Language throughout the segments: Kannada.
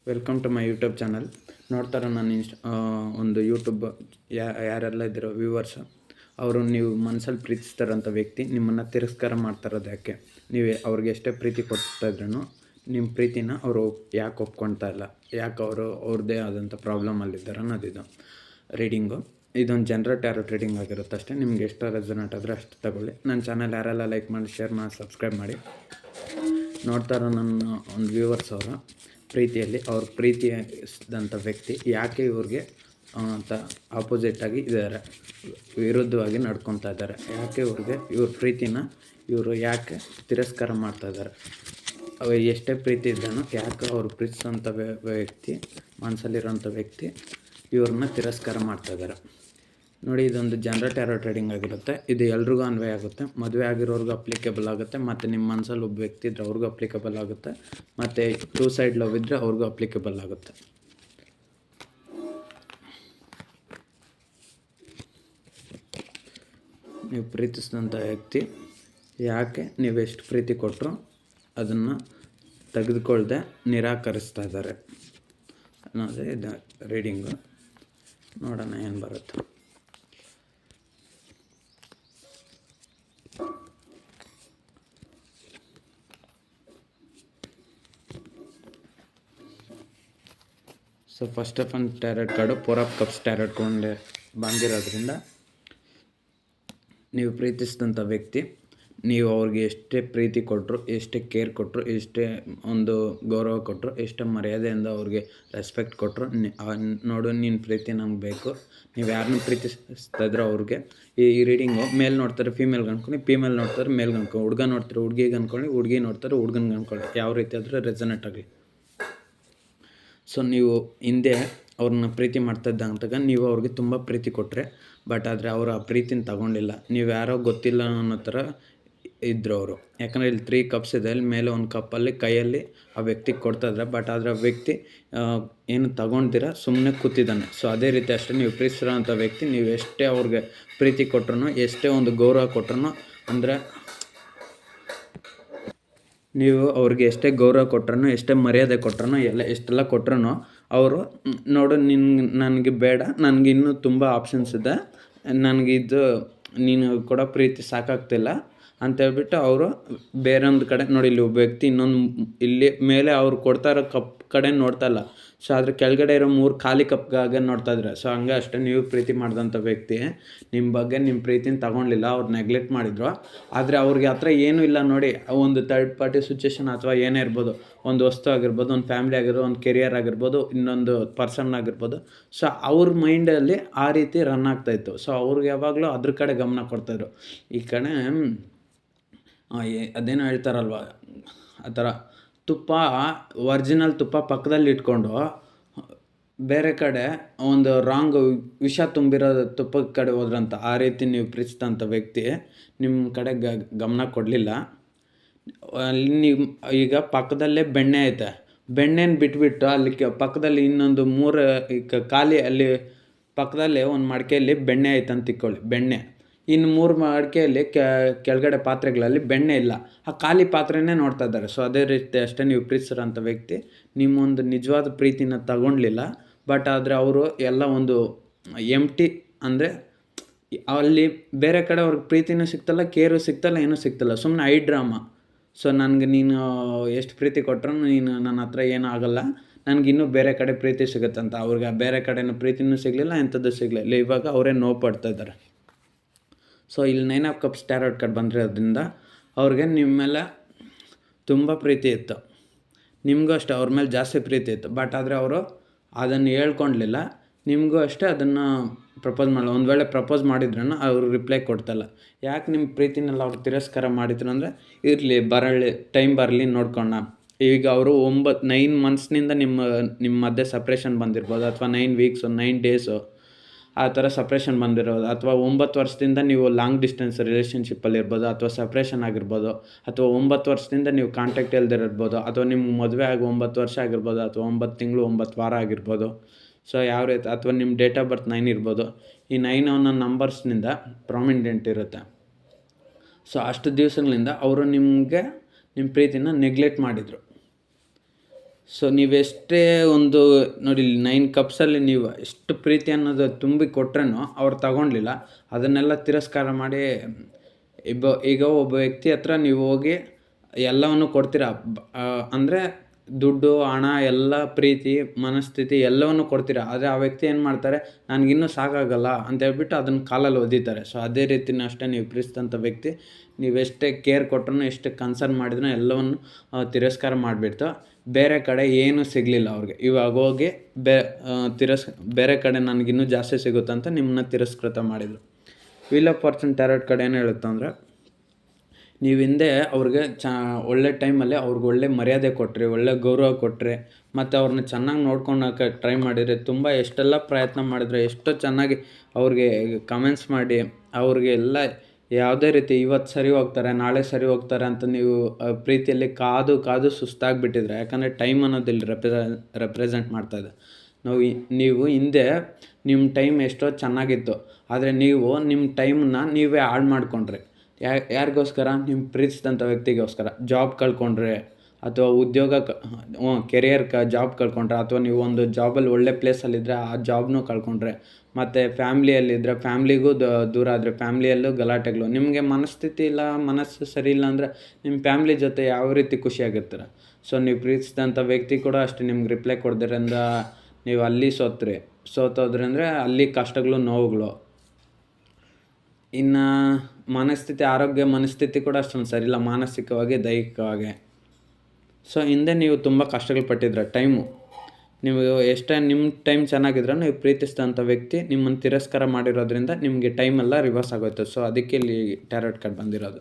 Welcome to my YouTube channel. ನೋಡ್ತಾರೆ ನಾನು ಒಂದು ಯೂಟ್ಯೂಬ್ ಯಾರೆಲ್ಲ ಇದ್ದೀರೋ ವ್ಯೂವರ್ಸ್, ಅವರು ನೀವು ಮನಸ್ಸಲ್ಲಿ ಪ್ರೀತಿಸ್ತಾರಂಥ ವ್ಯಕ್ತಿ ನಿಮ್ಮನ್ನು ತಿರಸ್ಕಾರ ಮಾಡ್ತಾರೋದು ಯಾಕೆ? ನೀವು ಅವ್ರಿಗೆ ಎಷ್ಟೇ ಪ್ರೀತಿ ಕೊಡ್ತಾಯಿದ್ರೂ ನಿಮ್ಮ ಪ್ರೀತಿನ ಅವರು ಯಾಕೆ ಒಪ್ಕೊಳ್ತಾ ಇಲ್ಲ, ಯಾಕೆ ಅವರು ಅವ್ರದ್ದೇ ಆದಂಥ ಪ್ರಾಬ್ಲಮಲ್ಲಿದ್ದಾರೆ ಅನ್ನೋದಿದು ರೀಡಿಂಗು. ಇದೊಂದು ಜನರಲ್ ಟ್ಯಾರೋಟ್ ರೀಡಿಂಗ್ ಆಗಿರುತ್ತೆ ಅಷ್ಟೇ. ನಿಮ್ಗೆ ಎಷ್ಟು ರೆಸನೇಟ್ ಆದರೆ ಅಷ್ಟು ತಗೊಳ್ಳಿ. ನನ್ನ ಚಾನಲ್ ಯಾರೆಲ್ಲ ಲೈಕ್ ಮಾಡಿ, ಶೇರ್ ಮಾಡಿ, ಸಬ್ಸ್ಕ್ರೈಬ್ ಮಾಡಿ. ನೋಡ್ತಾರೋ ನನ್ನ ಒಂದು ವ್ಯೂವರ್ಸ್ ಅವರು ಪ್ರೀತಿಯಲ್ಲಿ ಅವ್ರ ಪ್ರೀತಿಸಿದಂಥ ವ್ಯಕ್ತಿ ಯಾಕೆ ಇವ್ರಿಗೆ ಆಪೋಸಿಟಾಗಿ ಇದ್ದಾರೆ, ವಿರುದ್ಧವಾಗಿ ನಡ್ಕೊತಾ ಇದ್ದಾರೆ, ಯಾಕೆ ಇವ್ರ ಪ್ರೀತಿನ ಇವರು ಯಾಕೆ ತಿರಸ್ಕಾರ ಮಾಡ್ತಾಯಿದ್ದಾರೆ, ಎಷ್ಟೇ ಪ್ರೀತಿ ಇದ್ದಾನೋ ಯಾಕೆ ಅವ್ರು ಪ್ರೀತಿಸೋಂಥ ವ್ಯಕ್ತಿ, ಮನಸ್ಸಲ್ಲಿರೋಂಥ ವ್ಯಕ್ತಿ ಇವ್ರನ್ನ ತಿರಸ್ಕಾರ ಮಾಡ್ತಾಯಿದ್ದಾರೆ. ನೋಡಿ, ಇದೊಂದು ಜನರಲ್ ಟ್ಯಾರೋಟ್ ರೀಡಿಂಗ್ ಆಗಿರುತ್ತೆ. ಇದು ಎಲ್ರಿಗೂ ಅನ್ವಯ ಆಗುತ್ತೆ. ಮದುವೆ ಆಗಿರೋರ್ಗೂ ಅಪ್ಲಿಕೇಬಲ್ ಆಗುತ್ತೆ, ಮತ್ತು ನಿಮ್ಮ ಮನಸ್ಸಲ್ಲಿ ಒಬ್ಬ ವ್ಯಕ್ತಿ ಇದ್ದರೆ ಅವ್ರಿಗೂ ಅಪ್ಲಿಕೇಬಲ್ ಆಗುತ್ತೆ, ಮತ್ತು 2 ಸೈಡ್ ಲವ್ ಇದ್ದರೆ ಅವ್ರಿಗೂ ಅಪ್ಲಿಕೇಬಲ್ ಆಗುತ್ತೆ. ನೀವು ಪ್ರೀತಿಸಿದಂಥ ವ್ಯಕ್ತಿ ಯಾಕೆ ನೀವೆಷ್ಟು ಪ್ರೀತಿ ಕೊಟ್ಟರು ಅದನ್ನು ತೆಗೆದುಕೊಳ್ಳದೆ ನಿರಾಕರಿಸ್ತಾ ಇದ್ದಾರೆ ಅನ್ನೋದೇ ಇದು ರೀಡಿಂಗು. ನೋಡೋಣ ಏನು ಬರುತ್ತೆ. So first of all tarot card 4 of cups tarot ಕೊಂಡೆ ಬಂದಿರೋದ್ರಿಂದ, ನೀವು ಪ್ರೀತಿಸಿದಂಥ ವ್ಯಕ್ತಿ ನೀವು ಅವ್ರಿಗೆ ಎಷ್ಟೇ ಪ್ರೀತಿ ಕೊಟ್ಟರು, ಎಷ್ಟೇ ಕೇರ್ ಕೊಟ್ಟರು, ಎಷ್ಟೇ ಒಂದು ಗೌರವ ಕೊಟ್ಟರು, ಎಷ್ಟೇ ಮರ್ಯಾದೆಯಿಂದ ಅವ್ರಿಗೆ ರೆಸ್ಪೆಕ್ಟ್ ಕೊಟ್ಟರು, ನೋಡು ನಿನ್ನ ಪ್ರೀತಿ ನಮ್ಗೆ ಬೇಕು, ನೀವು ಯಾರನ್ನೂ ಪ್ರೀತಿಸ್ತಾ ಇದ್ರೋ ಅವ್ರಿಗೆ ಈ ರೀಡಿಂಗು ಮೇಲ್ ನೋಡ್ತಾರೆ ಫೀಮೇಲ್ಗೆ ಅನ್ಕೊಂಡು, ಫೀಮೇಲ್ ನೋಡ್ತಾರೆ ಮೇಲ್ಗೆ ಅನ್ಕೊಂಡು, ಹುಡುಗ ನೋಡ್ತಾರೆ ಹುಡುಗಿಗೆ ಅಂದ್ಕೊಳ್ಳಿ, ಹುಡುಗಿ ನೋಡ್ತಾರೆ ಹುಡುಗನ್ಗೆ ಅಂದ್ಕೊಳ್ಳಿ, ಯಾವ ರೀತಿ ಆದರೂ ರೆಸನೇಟ್ ಆಗಲಿ. ಸೊ ನೀವು ಹಿಂದೆ ಅವ್ರನ್ನ ಪ್ರೀತಿ ಮಾಡ್ತಾಯಿದ್ದಂತಾಗ ನೀವು ಅವ್ರಿಗೆ ತುಂಬ ಪ್ರೀತಿ ಕೊಟ್ಟರೆ, ಬಟ್ ಆದರೆ ಅವರು ಆ ಪ್ರೀತಿನ ತಗೊಂಡಿಲ್ಲ, ನೀವು ಯಾರೋ ಗೊತ್ತಿಲ್ಲ ಅನ್ನೋ ಥರ ಇದ್ದರು ಅವರು. ಯಾಕಂದರೆ ಇಲ್ಲಿ 3 ಕಪ್ಸ್ ಇದೆ, ಇಲ್ಲಿ ಮೇಲೆ ಒಂದು ಕಪ್ಪಲ್ಲಿ ಕೈಯಲ್ಲಿ ಆ ವ್ಯಕ್ತಿಗೆ ಕೊಡ್ತಾಯಿದ್ರೆ, ಬಟ್ ಆದರೆ ಆ ವ್ಯಕ್ತಿ ಏನು ತಗೊಂಡಿರ ಸುಮ್ಮನೆ ಕೂತಿದ್ದಾನೆ. ಸೊ ಅದೇ ರೀತಿ ಅಷ್ಟೇ, ನೀವು ಪ್ರೀತಿಸಿರೋಂಥ ವ್ಯಕ್ತಿ ನೀವು ಎಷ್ಟೇ ಅವ್ರಿಗೆ ಪ್ರೀತಿ ಕೊಟ್ರು, ಎಷ್ಟೇ ಒಂದು ಗೌರವ ಕೊಟ್ರು, ಅಂದರೆ ನೀವು ಅವ್ರಿಗೆ ಎಷ್ಟೇ ಗೌರವ ಕೊಟ್ರೂ, ಎಷ್ಟೇ ಮರ್ಯಾದೆ ಕೊಟ್ರೂ, ಎಷ್ಟೆಲ್ಲ ಕೊಟ್ರೂ ಅವರು ನೋಡು ನನಗೆ ಬೇಡ, ನನಗಿನ್ನೂ ತುಂಬ ಆಪ್ಷನ್ಸ್ ಇದೆ, ನನಗಿದು ನೀನು ಕೊಡೋ ಪ್ರೀತಿ ಸಾಕಾಗ್ತಿಲ್ಲ ಅಂತೇಳ್ಬಿಟ್ಟು ಅವರು ಬೇರೊಂದು ಕಡೆ ನೋಡಿ, ಇಲ್ಲಿ ಒಬ್ಬ ವ್ಯಕ್ತಿ ಇನ್ನೊಂದು ಇಲ್ಲಿ ಮೇಲೆ ಅವ್ರು ಕೊಡ್ತಾ ಇರೋ ಕಪ್ ಕಡೆ ನೋಡ್ತಾ ಇಲ್ಲ. ಸೊ ಅದ್ರ ಕೆಳಗಡೆ ಇರೋ 3 ಖಾಲಿ ಕಪ್ಗಾಗೆ ನೋಡ್ತಾ ಇದ್ದಾರೆ. ಸೊ ಹಂಗೆ ಅಷ್ಟೇ, ನೀವು ಪ್ರೀತಿ ಮಾಡಿದಂಥ ವ್ಯಕ್ತಿ ನಿಮ್ಮ ಬಗ್ಗೆ ನಿಮ್ಮ ಪ್ರೀತಿನ ತಗೊಳ್ಳಿಲ್ಲ, ಅವ್ರು ನೆಗ್ಲೆಕ್ಟ್ ಮಾಡಿದ್ರು. ಆದರೆ ಅವ್ರಿಗೆ ಹತ್ರ ಏನೂ ಇಲ್ಲ ನೋಡಿ, ಒಂದು ಥರ್ಡ್ ಪಾರ್ಟಿ ಸಿಚುವೇಶನ್ ಅಥವಾ ಏನೇ ಇರ್ಬೋದು, ಒಂದು ವಸ್ತು ಆಗಿರ್ಬೋದು, ಒಂದು ಫ್ಯಾಮಿಲಿ ಆಗಿರ್ಬೋದು, ಒಂದು ಕೆರಿಯರ್ ಆಗಿರ್ಬೋದು, ಇನ್ನೊಂದು ಪರ್ಸನ್ ಆಗಿರ್ಬೋದು. ಸೊ ಅವ್ರ ಮೈಂಡಲ್ಲಿ ಆ ರೀತಿ ರನ್ ಆಗ್ತಾಯಿತ್ತು. ಸೊ ಅವ್ರಿಗೆ ಯಾವಾಗಲೂ ಅದ್ರ ಕಡೆ ಗಮನ ಕೊಡ್ತಾಯಿದ್ರು. ಈ ಕಡೆ ಅದೇನೋ ಹೇಳ್ತಾರಲ್ವ, ಆ ಥರ ತುಪ್ಪ, ಒರ್ಜಿನಲ್ ತುಪ್ಪ ಪಕ್ಕದಲ್ಲಿ ಇಟ್ಕೊಂಡು ಬೇರೆ ಕಡೆ ಒಂದು ರಾಂಗ್ ವಿಷ ತುಂಬಿರೋ ತುಪ್ಪದ ಕಡೆ ಹೋದ್ರಂತ. ಆ ರೀತಿ ನೀವು ಪ್ರೀತಿಸಿದಂಥ ವ್ಯಕ್ತಿ ನಿಮ್ಮ ಕಡೆ ಗಮನ ಕೊಡಲಿಲ್ಲ. ಅಲ್ಲಿ ನೀವು ಈಗ ಪಕ್ಕದಲ್ಲೇ ಬೆಣ್ಣೆ ಐತೆ, ಬೆಣ್ಣೆನ ಬಿಟ್ಬಿಟ್ಟು ಅಲ್ಲಿ ಪಕ್ಕದಲ್ಲಿ ಇನ್ನೊಂದು 3 ಖಾಲಿ ಅಲ್ಲಿ ಪಕ್ಕದಲ್ಲೇ ಒಂದು ಮಡಿಕೆಯಲ್ಲಿ ಬೆಣ್ಣೆ ಐತೆ ಅಂತ ತಿಳ್ಕೊಳ್ಳಿ, ಬೆಣ್ಣೆ. ಇನ್ನು 3 ಮಡಿಕೆಯಲ್ಲಿ ಕೆಳಗಡೆ ಪಾತ್ರೆಗಳಲ್ಲಿ ಬೆಣ್ಣೆ ಇಲ್ಲ, ಆ ಖಾಲಿ ಪಾತ್ರೆನೇ ನೋಡ್ತಾ ಇದ್ದಾರೆ. ಸೊ ಅದೇ ರೀತಿ ಅಷ್ಟೇ, ನೀವು ಪ್ರೀತಿಸಿರೋಂಥ ವ್ಯಕ್ತಿ ನಿಮ್ಮೊಂದು ನಿಜವಾದ ಪ್ರೀತಿನ ತಗೊಂಡಿಲ್ಲ, ಬಟ್ ಆದರೆ ಅವರು ಎಲ್ಲ ಒಂದು ಎಂಟಿ, ಅಂದರೆ ಅಲ್ಲಿ ಬೇರೆ ಕಡೆ ಅವ್ರಿಗೆ ಪ್ರೀತಿನೂ ಸಿಗ್ತಲ್ಲ, ಕೇರು ಸಿಗ್ತಲ್ಲ, ಏನೂ ಸಿಗ್ತಲ್ಲ, ಸುಮ್ಮನೆ ಐ ಡ್ರಾಮಾ. ಸೊ ನನಗೆ ನೀನು ಎಷ್ಟು ಪ್ರೀತಿ ಕೊಟ್ಟರು ನೀನು ನನ್ನ ಹತ್ರ ಏನೂ ಆಗೋಲ್ಲ, ನನಗಿನ್ನೂ ಬೇರೆ ಕಡೆ ಪ್ರೀತಿ ಸಿಗುತ್ತಂತ. ಅವ್ರಿಗೆ ಬೇರೆ ಕಡೆನೂ ಪ್ರೀತಿನೂ ಸಿಗಲಿಲ್ಲ, ಎಂಥದ್ದು ಸಿಗಲಿಲ್ಲ. ಇವಾಗ ಅವರೇ ನೋವು ಪಡ್ತಾ ಇದ್ದಾರೆ. ಸೊ ಇಲ್ಲಿ 9 ಆಫ್ ಕಪ್ಸ್ ಟ್ಯಾರೋಟ್ ಕಾರ್ಡ್ ಬಂದಿರೋದ್ರಿಂದ ಅವ್ರಿಗೆ ನಿಮ್ಮ ಮೇಲೆ ತುಂಬ ಪ್ರೀತಿ ಇತ್ತು, ನಿಮಗೂ ಅಷ್ಟೇ ಅವ್ರ ಮೇಲೆ ಜಾಸ್ತಿ ಪ್ರೀತಿ ಇತ್ತು, ಬಟ್ ಆದರೆ ಅವರು ಅದನ್ನು ಹೇಳ್ಕೊಳ್ಲಿಲ್ಲ. ನಿಮಗೂ ಅಷ್ಟೇ ಅದನ್ನು ಪ್ರಪೋಸ್ ಮಾಡಲ್ಲ. ಒಂದು ವೇಳೆ ಪ್ರಪೋಸ್ ಮಾಡಿದ್ರೂ ಅವರು ರಿಪ್ಲೈ ಕೊಡ್ತಾಯಿಲ್ಲ. ಯಾಕೆ ನಿಮ್ಮ ಪ್ರೀತಿನೆಲ್ಲ ಅವ್ರು ತಿರಸ್ಕಾರ ಮಾಡಿದ್ರು ಅಂದರೆ, ಇರಲಿ ಟೈಮ್ ಬರಲಿ ನೋಡ್ಕೊಳ್ಳೋಣ. ಈಗ ಅವರು 9 ಮಂತ್ಸ್ನಿಂದ ನಿಮ್ಮ ಮಧ್ಯೆ ಸಪ್ರೇಷನ್ ಬಂದಿರ್ಬೋದು, ಅಥವಾ 9 ವೀಕ್ಸು 9 ಡೇಸು ಆ ಥರ ಸಪ್ರೇಷನ್ ಬಂದಿರೋದು, ಅಥವಾ 9 ವರ್ಷದಿಂದ ನೀವು ಲಾಂಗ್ ಡಿಸ್ಟೆನ್ಸ್ ರಿಲೇಷನ್ಶಿಪ್ಪಲ್ಲಿ ಇರ್ಬೋದು, ಅಥವಾ ಸಪ್ರೇಷನ್ ಆಗಿರ್ಬೋದು, ಅಥವಾ 9 ವರ್ಷದಿಂದ ನೀವು ಕಾಂಟ್ಯಾಕ್ಟ್ ಇಲ್ದಿರ್ಬೋದು, ಅಥವಾ ನಿಮ್ಮ ಮದುವೆ ಆಗಿ 9 ವರ್ಷ ಆಗಿರ್ಬೋದು, ಅಥವಾ 9 ತಿಂಗಳು 9 ವಾರ ಆಗಿರ್ಬೋದು. ಸೊ ಯಾವ ರೀತಿ, ಅಥವಾ ನಿಮ್ಮ ಡೇಟ್ ಆಫ್ ಬರ್ತ್ 9 ಇರ್ಬೋದು. ಈ 9 ಅನ್ನೋ ನಂಬರ್ಸ್ನಿಂದ ಪ್ರಾಮಿನೆಂಟ್ ಇರುತ್ತೆ. ಸೊ ಅಷ್ಟು ದಿವಸಗಳಿಂದ ಅವರು ನಿಮ್ಮ ಪ್ರೀತಿನ ನೆಗ್ಲೆಕ್ಟ್ ಮಾಡಿದರು. ಸೊ ನೀವೆಷ್ಟೇ ಒಂದು ನೋಡಿ 9 ಕಪ್ಸಲ್ಲಿ ನೀವು ಎಷ್ಟು ಪ್ರೀತಿ ಅನ್ನೋದು ತುಂಬಿ ಕೊಟ್ರೂ ಅವ್ರು ತಗೊಳ್ಲಿಲ್ಲ, ಅದನ್ನೆಲ್ಲ ತಿರಸ್ಕಾರ ಮಾಡಿ ಈಗ ಒಬ್ಬ ವ್ಯಕ್ತಿ ಹತ್ರ ನೀವು ಹೋಗಿ ಎಲ್ಲವನ್ನು ಕೊಡ್ತೀರಾ. ಅಂದರೆ ದುಡ್ಡು, ಹಣ, ಎಲ್ಲ ಪ್ರೀತಿ, ಮನಸ್ಥಿತಿ ಎಲ್ಲವನ್ನು ಕೊಡ್ತೀರಾ. ಆದರೆ ಆ ವ್ಯಕ್ತಿ ಏನು ಮಾಡ್ತಾರೆ, ನನಗಿನ್ನೂ ಸಾಕಾಗಲ್ಲ ಅಂತ ಹೇಳ್ಬಿಟ್ಟು ಅದನ್ನು ಕಾಲಲ್ಲಿ ಒದ್ದೀತಾರೆ. ಸೊ ಅದೇ ರೀತಿನೇ ಅಷ್ಟೇ ನೀವು ಪ್ರೀತಿಸಿದಂಥ ವ್ಯಕ್ತಿ ನೀವೆಷ್ಟೇ ಕೇರ್ ಕೊಟ್ರೂ, ಎಷ್ಟು ಕನ್ಸರ್ನ್ ಮಾಡಿದ್ರೂ ಎಲ್ಲವನ್ನು ತಿರಸ್ಕಾರ ಮಾಡಿಬಿಡ್ತು. ಬೇರೆ ಕಡೆ ಏನೂ ಸಿಗಲಿಲ್ಲ ಅವ್ರಿಗೆ. ಇವಾಗ ಹೋಗಿ ಬೇರೆ ಕಡೆ ನನಗಿನ್ನೂ ಜಾಸ್ತಿ ಸಿಗುತ್ತೆ ಅಂತ ನಿಮ್ಮನ್ನ ತಿರಸ್ಕೃತ ಮಾಡಿದರು. ವೀಲ್ ಆಫ್ ಫಾರ್ಚೂನ್ ಟ್ಯಾರೋಟ್ ಕಡೆ ಏನು ಹೇಳುತ್ತೆ ಅಂದರೆ, ನೀವು ಹಿಂದೆ ಅವ್ರಿಗೆ ಒಳ್ಳೆ ಟೈಮಲ್ಲಿ ಅವ್ರಿಗೆ ಒಳ್ಳೆ ಮರ್ಯಾದೆ ಕೊಟ್ಟರೆ, ಒಳ್ಳೆ ಗೌರವ ಕೊಟ್ಟರೆ, ಮತ್ತು ಅವ್ರನ್ನ ಚೆನ್ನಾಗಿ ನೋಡ್ಕೊಳಕ್ಕೆ ಟ್ರೈ ಮಾಡಿದರೆ, ತುಂಬ ಎಷ್ಟೆಲ್ಲ ಪ್ರಯತ್ನ ಮಾಡಿದರೆ, ಎಷ್ಟೋ ಚೆನ್ನಾಗಿ ಅವ್ರಿಗೆ ಕಮೆಂಟ್ಸ್ ಮಾಡಿ ಅವ್ರಿಗೆ ಎಲ್ಲ ಯಾವುದೇ ರೀತಿ ಇವತ್ತು ಸರಿ ಹೋಗ್ತಾರೆ, ನಾಳೆ ಸರಿ ಹೋಗ್ತಾರೆ ಅಂತ ನೀವು ಪ್ರೀತಿಯಲ್ಲಿ ಕಾದು ಕಾದು ಸುಸ್ತಾಗಿಬಿಟ್ಟಿದ್ರೆ. ಯಾಕಂದರೆ ಟೈಮ್ ಅನ್ನೋದು ಇಲ್ಲಿ ರೆಪ್ರೆಸೆಂಟ್ ಮಾಡ್ತಾಯಿದೆ. ನೀವು ಹಿಂದೆ ನಿಮ್ಮ ಟೈಮ್ ಎಷ್ಟೋ ಚೆನ್ನಾಗಿತ್ತು, ಆದರೆ ನೀವು ನಿಮ್ಮ ಟೈಮನ್ನ ನೀವೇ ಹಾಳು ಮಾಡಿಕೊಂಡ್ರಿ. ಯಾರಿಗೋಸ್ಕರ? ನಿಮ್ಮ ಪ್ರೀತಿಸಿದಂಥ ವ್ಯಕ್ತಿಗೋಸ್ಕರ. ಜಾಬ್ ಕಳ್ಕೊಂಡ್ರೆ, ಅಥವಾ ಉದ್ಯೋಗ ಕೆರಿಯರ್ ಜಾಬ್ ಕಳ್ಕೊಂಡ್ರೆ, ಅಥವಾ ನೀವು ಒಂದು ಜಾಬಲ್ಲಿ ಒಳ್ಳೆ ಪ್ಲೇಸಲ್ಲಿದ್ದರೆ ಆ ಜಾಬ್ನೂ ಕಳ್ಕೊಂಡ್ರೆ, ಮತ್ತು ಫ್ಯಾಮ್ಲಿಯಲ್ಲಿದ್ದರೆ ಫ್ಯಾಮ್ಲಿಗೂ ದೂರ ಆದರೆ ಫ್ಯಾಮ್ಲಿಯಲ್ಲೂ ಗಲಾಟೆಗಳು. ನಿಮಗೆ ಮನಸ್ಥಿತಿ ಇಲ್ಲ, ಮನಸ್ಸು ಸರಿ ಇಲ್ಲ ಅಂದರೆ ನಿಮ್ಮ ಫ್ಯಾಮ್ಲಿ ಜೊತೆ ಯಾವ ರೀತಿ ಖುಷಿಯಾಗಿರ್ತೀರ? ಸೊ ನೀವು ಪ್ರೀತಿಸಿದಂಥ ವ್ಯಕ್ತಿ ಕೂಡ ಅಷ್ಟೇ ನಿಮ್ಗೆ ರಿಪ್ಲೈ ಕೊಡ್ದಿರಿಂದ ನೀವು ಅಲ್ಲಿ ಸೋತೋದ್ರಿ ಅಂದರೆ ಅಲ್ಲಿ ಕಷ್ಟಗಳು, ನೋವುಗಳು. ಇನ್ನು ಆರೋಗ್ಯ ಮನಸ್ಥಿತಿ ಕೂಡ ಅಷ್ಟೊಂದು ಸರಿಯಿಲ್ಲ, ಮಾನಸಿಕವಾಗಿ, ದೈಹಿಕವಾಗಿ. ಸೊ ಹಿಂದೆ ನೀವು ತುಂಬ ಕಷ್ಟಗಳು ಪಟ್ಟಿದ್ರೆ, ನೀವು ಎಷ್ಟೇ ನಿಮ್ಮ ಟೈಮ್ ಚೆನ್ನಾಗಿದ್ರೂ ನೀವು ಪ್ರೀತಿಸಿದಂಥ ವ್ಯಕ್ತಿ ನಿಮ್ಮನ್ನು ತಿರಸ್ಕಾರ ಮಾಡಿರೋದ್ರಿಂದ ನಿಮಗೆ ಟೈಮೆಲ್ಲ ರಿವರ್ಸ್ ಆಗೋಯ್ತು. ಸೊ ಅದಕ್ಕೆ ಇಲ್ಲಿ ಟ್ಯಾರೋಟ್ ಕಾರ್ಡ್ ಬಂದಿರೋದು.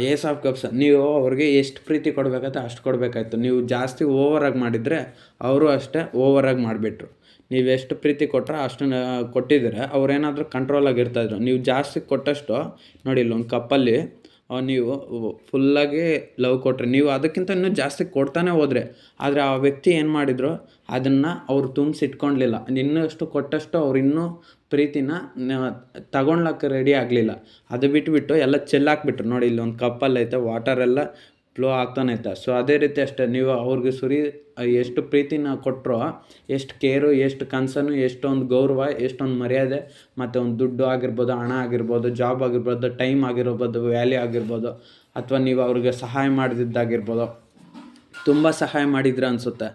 Ace of cups. ನೀವು ಅವ್ರಿಗೆ ಎಷ್ಟು ಪ್ರೀತಿ ಕೊಡಬೇಕಾಯ್ತು ಅಷ್ಟು ಕೊಡಬೇಕಾಯ್ತು. ನೀವು ಜಾಸ್ತಿ ಓವರಾಗಿ ಮಾಡಿದರೆ ಅವರು ಅಷ್ಟೇ ಓವರಾಗಿ ಮಾಡಿಬಿಟ್ರು. ನೀವು ಎಷ್ಟು ಪ್ರೀತಿ ಕೊಟ್ಟರೆ ಅಷ್ಟನ್ನು ಕೊಟ್ಟಿದ್ದೀರ, ಅವ್ರೇನಾದರೂ ಕಂಟ್ರೋಲಾಗಿರ್ತಾಯಿದ್ರು. ನೀವು ಜಾಸ್ತಿ ಕೊಟ್ಟಷ್ಟು ನೋಡಿ, ಇಲ್ಲೊಂದು ಕಪ್ಪಲ್ಲಿ ನೀವು ಫುಲ್ಲಾಗಿ ಲವ್ ಕೊಟ್ಟರೆ, ನೀವು ಅದಕ್ಕಿಂತ ಇನ್ನೂ ಜಾಸ್ತಿ ಕೊಡ್ತಾನೆ ಹೋದರೆ, ಆದರೆ ಆ ವ್ಯಕ್ತಿ ಏನು ಮಾಡಿದರು, ಅದನ್ನು ಅವ್ರು ತುಂಬಿಸಿಟ್ಕೊಳ್ಲಿಲ್ಲ. ಇನ್ನಷ್ಟು ಕೊಟ್ಟಷ್ಟು ಅವ್ರು ಇನ್ನೂ ಪ್ರೀತಿನ ತಗೊಳ್ಲಕ್ಕೆ ರೆಡಿ ಆಗಲಿಲ್ಲ. ಅದು ಬಿಟ್ಬಿಟ್ಟು ಎಲ್ಲ ಚೆಲ್ಲಾಕ್ಬಿಟ್ರು. ನೋಡಿ, ಇಲ್ಲೊಂದು ಕಪ್ಪಲ್ಲೈತೆ, ವಾಟರೆಲ್ಲ ಫ್ಲೋ ಆಗ್ತಾನೆ ಐತೆ. ಸೊ ಅದೇ ರೀತಿ ಅಷ್ಟೇ, ನೀವು ಅವ್ರಿಗೆ ಎಷ್ಟು ಪ್ರೀತಿನ ಕೊಟ್ಟರೋ, ಎಷ್ಟು ಕೇರು, ಎಷ್ಟು ಕನಸನ್ನು, ಎಷ್ಟೊಂದು ಗೌರವ, ಎಷ್ಟೊಂದು ಮರ್ಯಾದೆ, ಮತ್ತು ಒಂದು ದುಡ್ಡು ಆಗಿರ್ಬೋದು, ಹಣ ಆಗಿರ್ಬೋದು, ಜಾಬ್ ಆಗಿರ್ಬೋದು, ಟೈಮ್ ಆಗಿರ್ಬೋದು, ವ್ಯಾಲ್ಯೂ ಆಗಿರ್ಬೋದು, ಅಥವಾ ನೀವು ಅವ್ರಿಗೆ ಸಹಾಯ ಮಾಡಿದ್ದಾಗಿರ್ಬೋದು, ತುಂಬ ಸಹಾಯ ಮಾಡಿದ್ರೆ ಅನಿಸುತ್ತೆ.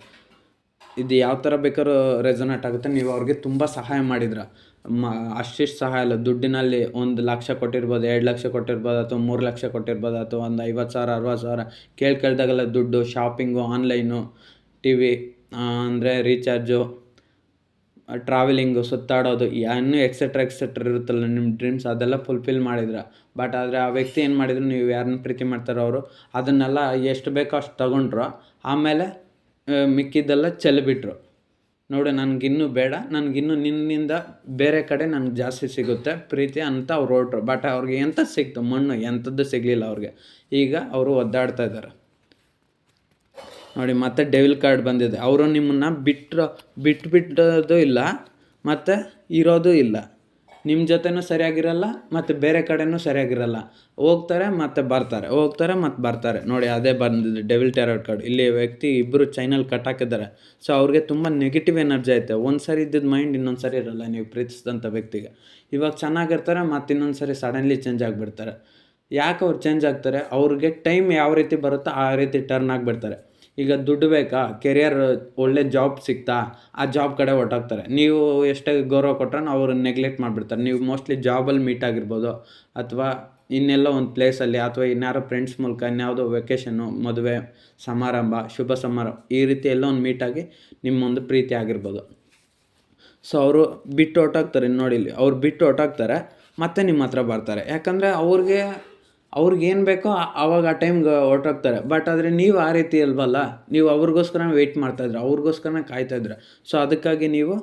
ಇದು ಯಾವ ಥರ ಬೇಕಾದ್ರೂ ರೆಸೊನೇಟ್ ಆಗುತ್ತೆ. ನೀವು ಅವ್ರಿಗೆ ತುಂಬ ಸಹಾಯ ಮಾಡಿದ್ರೆ, ಅಷ್ಟಿಷ್ಟು ಸಹಾಯ ಅಲ್ಲ, ದುಡ್ಡಿನಲ್ಲಿ 1 ಲಕ್ಷ ಕೊಟ್ಟಿರ್ಬೋದು, 2 ಲಕ್ಷ ಕೊಟ್ಟಿರ್ಬೋದು, ಅಥವಾ 3 ಲಕ್ಷ ಕೊಟ್ಟಿರ್ಬೋದು, ಅಥವಾ ಒಂದು 50,000 60,000 ಕೇಳ್ದಾಗೆಲ್ಲ ದುಡ್ಡು, ಶಾಪಿಂಗು, ಆನ್ಲೈನು, TV, ಅಂದರೆ ರೀಚಾರ್ಜು, ಟ್ರಾವೆಲಿಂಗು, ಸುತ್ತಾಡೋದು, ಇನ್ನೂ ಎಕ್ಸೆಟ್ರಾ ಇರುತ್ತಲ್ಲ ನಿಮ್ಮ ಡ್ರೀಮ್ಸ್, ಅದೆಲ್ಲ ಫುಲ್ಫಿಲ್ ಮಾಡಿದ್ರೆ. ಬಟ್ ಆದರೆ ಆ ವ್ಯಕ್ತಿ ಏನು ಮಾಡಿದ್ರು, ನೀವು ಯಾರನ್ನ ಪ್ರೀತಿ ಮಾಡ್ತಾರೋ ಅವರು ಅದನ್ನೆಲ್ಲ ಎಷ್ಟು ಬೇಕೋ ಅಷ್ಟು ತಗೊಂಡ್ರು. ಆಮೇಲೆ ಮಿಕ್ಕಿದ್ದೆಲ್ಲ ಚೆಲ್ಲಿಬಿಟ್ರು. ನೋಡಿ, ನನಗಿನ್ನೂ ಬೇಡ, ನನಗಿನ್ನೂ ನಿನ್ನಿಂದ ಬೇರೆ ಕಡೆ ನನಗೆ ಜಾಸ್ತಿ ಸಿಗುತ್ತೆ ಪ್ರೀತಿ ಅಂತ ಅವ್ರು ಹೊರಟ್ರು. ಬಟ್ ಅವ್ರಿಗೆ ಎಂಥದ್ದು ಸಿಕ್ತು? ಮಣ್ಣು, ಎಂಥದ್ದು ಸಿಗಲಿಲ್ಲ ಅವ್ರಿಗೆ. ಈಗ ಅವರು ಒದ್ದಾಡ್ತಾ ಇದ್ದಾರೆ. ನೋಡಿ, ಮತ್ತೆ ಡೆವಿಲ್ ಕಾರ್ಡ್ ಬಂದಿದೆ. ಅವರು ನಿಮ್ಮನ್ನು ಬಿಟ್ಟೋದು ಇಲ್ಲ, ಮತ್ತು ಇರೋದು ಇಲ್ಲ. ನಿಮ್ಮ ಜೊತೆನೂ ಸರಿಯಾಗಿರಲ್ಲ, ಮತ್ತು ಬೇರೆ ಕಡೆನೂ ಸರಿಯಾಗಿರಲ್ಲ. ಹೋಗ್ತಾರೆ ಮತ್ತು ಬರ್ತಾರೆ, ಹೋಗ್ತಾರೆ ಮತ್ತು ಬರ್ತಾರೆ. ನೋಡಿ, ಅದೇ ಬಂದಿದೆ ಡೆವಿಲ್ ಟ್ಯಾರೋಟ್ ಕಾರ್ಡ್. ಇಲ್ಲಿ ವ್ಯಕ್ತಿ ಇಬ್ಬರು ಚೈನಲ್ಲಿ ಕಟ್ಟಾಕಿದ್ದಾರೆ. ಸೊ ಅವ್ರಿಗೆ ತುಂಬ ನೆಗೆಟಿವ್ ಎನರ್ಜಿ ಐತೆ. ಒಂದು ಸರಿ ಇದ್ದಿದ್ದು ಮೈಂಡ್ ಇನ್ನೊಂದು ಸರಿ ಇರಲ್ಲ. ನೀವು ಪ್ರೀತಿಸಿದಂಥ ವ್ಯಕ್ತಿಗೆ ಇವಾಗ ಚೆನ್ನಾಗಿರ್ತಾರೆ, ಮತ್ತು ಇನ್ನೊಂದು ಸರಿ ಸಡನ್ಲಿ ಚೇಂಜ್ ಆಗಿಬಿಡ್ತಾರೆ. ಯಾಕೆ ಅವ್ರು ಚೇಂಜ್ ಆಗ್ತಾರೆ? ಅವ್ರಿಗೆ ಟೈಮ್ ಯಾವ ರೀತಿ ಬರುತ್ತೋ ಆ ರೀತಿ ಟರ್ನ್ ಆಗಿಬಿಡ್ತಾರೆ. ಈಗ ದುಡ್ಡು ಬೇಕಾ, ಕೆರಿಯರ್, ಒಳ್ಳೆ ಜಾಬ್ ಸಿಗ್ತಾ, ಆ ಜಾಬ್ ಕಡೆ ಹೊರ್ಟೋಗ್ತಾರೆ. ನೀವು ಎಷ್ಟೇ ಗೌರವ ಕೊಟ್ರೂ ಅವ್ರು ನೆಗ್ಲೆಕ್ಟ್ ಮಾಡಿಬಿಡ್ತಾರೆ. ನೀವು ಮೋಸ್ಟ್ಲಿ ಜಾಬಲ್ಲಿ ಮೀಟ್ ಆಗಿರ್ಬೋದು, ಅಥವಾ ಇನ್ನೆಲ್ಲೋ ಒಂದು ಪ್ಲೇಸಲ್ಲಿ, ಅಥವಾ ಇನ್ಯಾರೋ ಫ್ರೆಂಡ್ಸ್ ಮೂಲಕ, ಇನ್ಯಾವುದೋ ವೆಕೇಷನ್ನು, ಮದುವೆ ಸಮಾರಂಭ, ಶುಭ ಸಮಾರಂಭ, ಈ ರೀತಿ ಎಲ್ಲೋ ಒಂದು ಮೀಟಾಗಿ ನಿಮ್ಮೊಂದು ಪ್ರೀತಿ ಆಗಿರ್ಬೋದು. ಸೊ ಅವರು ಬಿಟ್ಟು ಹೊರ್ಟೋಗ್ತಾರೆ. ನೋಡಿ, ಇಲ್ಲಿ ಅವ್ರು ಬಿಟ್ಟು ಹೊರ್ಟೋಗ್ತಾರೆ, ಮತ್ತೆ ನಿಮ್ಮ ಹತ್ರ ಬರ್ತಾರೆ. ಯಾಕಂದರೆ ಅವ್ರಿಗೇನು ಬೇಕೋ ಆವಾಗ ಆ ಟೈಮ್ಗೆ ಹೊರ್ಟೋಗ್ತಾರೆ. ಬಟ್ ಆದರೆ ನೀವು ಆ ರೀತಿ ಅಲ್ವಲ್ಲ, ನೀವು ಅವ್ರಿಗೋಸ್ಕರ ವೆಯ್ಟ್ ಮಾಡ್ತಾಯಿದ್ರೆ, ಅವ್ರಿಗೋಸ್ಕರನೇ ಕಾಯ್ತಾಯಿದ್ರೆ. ಸೊ ಅದಕ್ಕಾಗಿ ನೀವು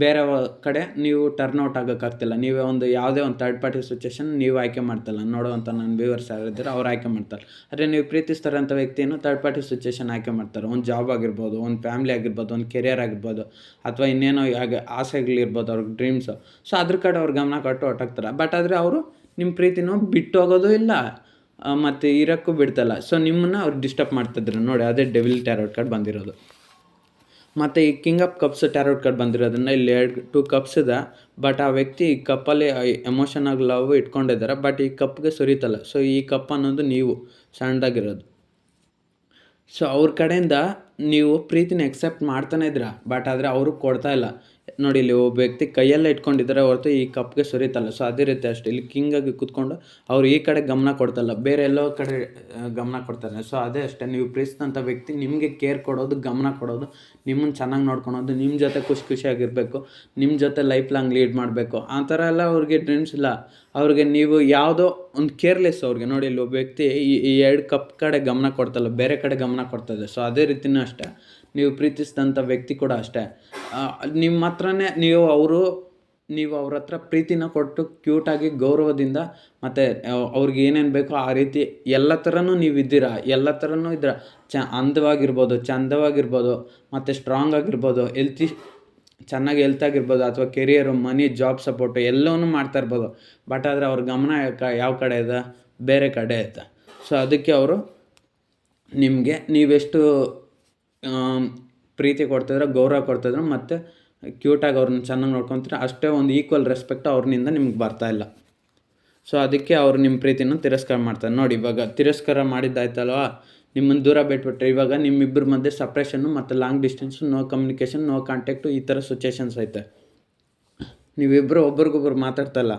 ಬೇರೆ ಕಡೆ ನೀವು ಟರ್ನ್ ಔಟ್ ಆಗೋಕ್ಕಾಗ್ತಿಲ್ಲ. ನೀವೇ ಯಾವುದೇ ಒಂದು ಥರ್ಡ್ ಪಾರ್ಟಿ ಸಿಚುವೇಷನ್ ನೀವು ಆಯ್ಕೆ ಮಾಡ್ತಿಲ್ಲ. ನೋಡುವಂಥ ನನ್ನ ವ್ಯೂವರ್ಸ್ ಯಾರಿದ್ದಾರೆ ಅವ್ರು ಆಯ್ಕೆ ಮಾಡ್ತಾರೆ. ಆದರೆ ನೀವು ಪ್ರೀತಿಸ್ತಾರಂಥ ವ್ಯಕ್ತಿಯನ್ನು ಥರ್ಡ್ ಪಾರ್ಟಿ ಸಿಚುವೇಷನ್ ಆಯ್ಕೆ ಮಾಡ್ತಾರೆ. ಒಂದು ಜಾಬ್ ಆಗಿರ್ಬೋದು, ಒಂದು ಫ್ಯಾಮ್ಲಿ ಆಗಿರ್ಬೋದು, ಒಂದು ಕೆರಿಯರ್ ಆಗಿರ್ಬೋದು, ಅಥವಾ ಇನ್ನೇನೋ ಆಸೆಗಳಿರ್ಬೋದು, ಅವ್ರಿಗೆ ಡ್ರೀಮ್ಸು. ಸೊ ಅದ್ರ ಕಡೆ ಅವ್ರು ಗಮನ ಕೊಟ್ಟು ಹೊರ್ಟೋಗ್ತಾರೆ. ಬಟ್ ಆದರೆ ಅವರು ನಿಮ್ಮ ಪ್ರೀತಿನೂ ಬಿಟ್ಟು ಹೋಗೋದು ಇಲ್ಲ, ಮತ್ತು ಇರೋಕ್ಕೂ ಬಿಡ್ತಾಯಿಲ್ಲ. ಸೊ ನಿಮ್ಮನ್ನು ಅವ್ರು ಡಿಸ್ಟರ್ಬ್ ಮಾಡ್ತಿದ್ರು ನೋಡಿ, ಅದೇ ಡೆವಿಲ್ ಟ್ಯಾರೋಟ್ ಕಾರ್ಡ್ ಬಂದಿರೋದು. ಮತ್ತು ಈ king of cups tarot card ಬಂದಿರೋದನ್ನ ಇಲ್ಲಿ 2 ಕಪ್ಸ್ ಇದೆ. ಬಟ್ ಆ ವ್ಯಕ್ತಿ ಈ ಕಪ್ಪಲ್ಲಿ ಎಮೋಷನಾಗಿ ಲವ್ ಇಟ್ಕೊಂಡಿದ್ದಾರೆ. ಬಟ್ ಈ ಕಪ್ಗೆ ಸುರಿತಲ್ಲ. ಸೊ ಈ ಕಪ್ ಅನ್ನೋದು ನೀವು ಸಣ್ಣದಾಗಿರೋದು. ಸೊ ಅವ್ರ ಕಡೆಯಿಂದ ನೀವು ಪ್ರೀತಿನ ಎಕ್ಸೆಪ್ಟ್ ಮಾಡ್ತಾನೆ ಇದ್ದೀರಾ. ಬಟ್ ಆದರೆ ಅವರು ಕೊಡ್ತಾ ಇಲ್ಲ. ನೋಡಿ, ಇಲ್ಲಿ ಒಬ್ಬ ವ್ಯಕ್ತಿ ಕೈಯಲ್ಲೇ ಇಟ್ಕೊಂಡಿದ್ದಾರೆ ಹೊರತು ಈ ಕಪ್ಗೆ ಸುರಿತಲ್ಲ. ಸೊ ಅದೇ ರೀತಿ ಅಷ್ಟೇ ಇಲ್ಲಿ ಕಿಂಗಾಗಿ ಕೂತ್ಕೊಂಡು ಅವ್ರು ಈ ಕಡೆ ಗಮನ ಕೊಡ್ತಲ್ಲ, ಬೇರೆ ಎಲ್ಲೋ ಕಡೆ ಗಮನ ಕೊಡ್ತಾರೆ. ಸೊ ಅದೇ ಅಷ್ಟೇ, ನೀವು ಪ್ರೀತಿಸಿದಂಥ ವ್ಯಕ್ತಿ ನಿಮಗೆ ಕೇರ್ ಕೊಡೋದು, ಗಮನ ಕೊಡೋದು, ನಿಮ್ಮನ್ನು ಚೆನ್ನಾಗಿ ನೋಡ್ಕೊಳೋದು, ನಿಮ್ಮ ಜೊತೆ ಖುಷಿಯಾಗಿರಬೇಕು, ನಿಮ್ಮ ಜೊತೆ ಲೈಫ್ ಲಾಂಗ್ ಲೀಡ್ ಮಾಡಬೇಕು, ಆ ಥರ ಎಲ್ಲ ಅವ್ರಿಗೆ ಡ್ರೀಮ್ಸ್ ಇಲ್ಲ. ಅವ್ರಿಗೆ ನೀವು ಯಾವುದೋ ಒಂದು ಕೇರ್ಲೆಸ್ ಅವ್ರಿಗೆ. ನೋಡಿ, ಇಲ್ಲಿ ಒಬ್ಬ ವ್ಯಕ್ತಿ ಈ 2 ಕಪ್ ಕಡೆ ಗಮನ ಕೊಡ್ತಲ್ಲ, ಬೇರೆ ಕಡೆ ಗಮನ ಕೊಡ್ತದೆ. ಸೊ ಅದೇ ರೀತಿಯೂ ಅಷ್ಟೇ, ನೀವು ಪ್ರೀತಿಸಿದಂಥ ವ್ಯಕ್ತಿ ಕೂಡ ಅಷ್ಟೇ. ನಿಮ್ಮ ಹತ್ರನೇ ನೀವು ಅವ್ರ ಹತ್ರ ಪ್ರೀತಿನ ಕೊಟ್ಟು ಕ್ಯೂಟಾಗಿ ಗೌರವದಿಂದ ಮತ್ತು ಅವ್ರಿಗೆ ಏನೇನು ಬೇಕೋ ಆ ರೀತಿ ಎಲ್ಲ ಥರನೂ ನೀವು ಇದ್ದೀರಾ. ಎಲ್ಲ ಥರನೂ ಇದ್ದೀರಾ. ಅಂದವಾಗಿರ್ಬೋದು, ಚಂದವಾಗಿರ್ಬೋದು, ಮತ್ತು ಸ್ಟ್ರಾಂಗ್ ಆಗಿರ್ಬೋದು, ಚೆನ್ನಾಗಿ ಹೆಲ್ತಾಗಿರ್ಬೋದು, ಅಥವಾ ಕೆರಿಯರು, ಮನಿ, ಜಾಬ್ ಸಪೋರ್ಟು ಎಲ್ಲವನ್ನೂ ಮಾಡ್ತಾ ಇರ್ಬೋದು. ಬಟ್ ಆದರೆ ಅವ್ರ ಗಮನ ಯಾವ ಕಡೆ ಇದೆ? ಬೇರೆ ಕಡೆ ಐತೆ. ಸೊ ಅದಕ್ಕೆ ಅವರು ನಿಮಗೆ ನೀವೆಷ್ಟು ಪ್ರೀತಿ ಕೊಡ್ತಿದ್ರೆ, ಗೌರವ ಕೊಡ್ತಿದ್ರು, ಮತ್ತು ಕ್ಯೂಟಾಗಿ ಅವ್ರನ್ನ ಚೆನ್ನಾಗಿ ನೋಡ್ಕೊತೀರ, ಅಷ್ಟೇ ಒಂದು ಈಕ್ವಲ್ ರೆಸ್ಪೆಕ್ಟ್ ಅವ್ರನಿಂದ ನಿಮ್ಗೆ ಬರ್ತಾಯಿಲ್ಲ. ಸೊ ಅದಕ್ಕೆ ಅವರು ನಿಮ್ಮ ಪ್ರೀತಿನ ತಿರಸ್ಕಾರ ಮಾಡ್ತಾರೆ. ನೋಡಿ, ಇವಾಗ ತಿರಸ್ಕಾರ ಮಾಡಿದ್ದಾಯ್ತಲ್ವ, ನಿಮ್ಮನ್ನು ದೂರ ಬಿಟ್ಬಿಟ್ರೆ ಇವಾಗ ನಿಮ್ಮಿಬ್ಬರ ಮಧ್ಯೆ ಸಪ್ರೇಷನ್ನು ಮತ್ತು long distance, no communication, no contact, ಈ ಥರ ಸಿಚುವೇಷನ್ಸ್ ಐತೆ. ನೀವಿಬ್ಬರು ಒಬ್ರಿಗೊಬ್ರು ಮಾತಾಡ್ತಾಯಿಲ್ಲ.